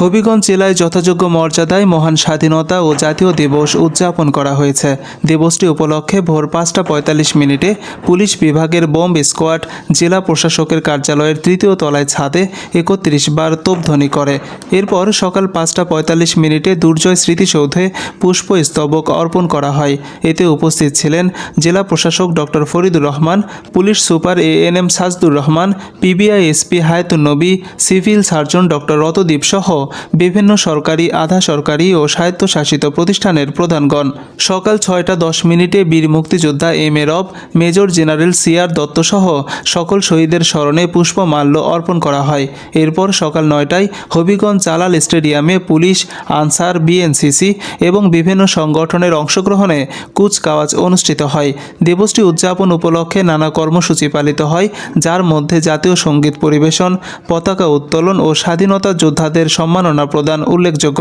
হবিগঞ্জ জেলায় যথাযোগ্য মর্যাদায় মহান স্বাধীনতা ও জাতীয় দিবস উদযাপন করা হয়েছে। দিবসটি উপলক্ষে ভোর 5:45 পুলিশ বিভাগের বোম্ব স্কোয়াড জেলা প্রশাসকের কার্যালয়ের তৃতীয় তলায় ছাদে 31 বার তোপধ্বনি করে। এরপর সকাল 5:45 দুর্জয় স্মৃতিসৌধে পুষ্পস্তবক অর্পণ করা হয়। এতে উপস্থিত ছিলেন জেলা প্রশাসক doctor Faridur Rahman, police super ANM Sajdur Rahman, PBI SP Hayatun Nabi, civil surgeon doctor রতদীপ সহ বিভিন্ন সরকারি, আধা সরকারি ও স্বায়ত্তশাসিত প্রতিষ্ঠানের প্রধানগণ। সকাল 6:10 বীর মুক্তিযোদ্ধা MA major general CR Dutta সহ সকল শহীদের স্মরণে পুষ্পমাল্য অর্পণ করা হয়। এরপর সকাল 9টায় হবিগঞ্জ জালাল স্টেডিয়ামে পুলিশ, আনসার, BNCC এবং বিভিন্ন সংগঠনের অংশগ্রহণে কুচকাওয়াজ অনুষ্ঠিত হয়। দিবসটি উদযাপন উপলক্ষে নানা কর্মসূচি পালিত হয়, যার মধ্যে জাতীয় সঙ্গীত পরিবেশন, পতাকা উত্তোলন ও স্বাধীনতা যোদ্ধাদের সম্মাননা প্রদান উল্লেখযোগ্য।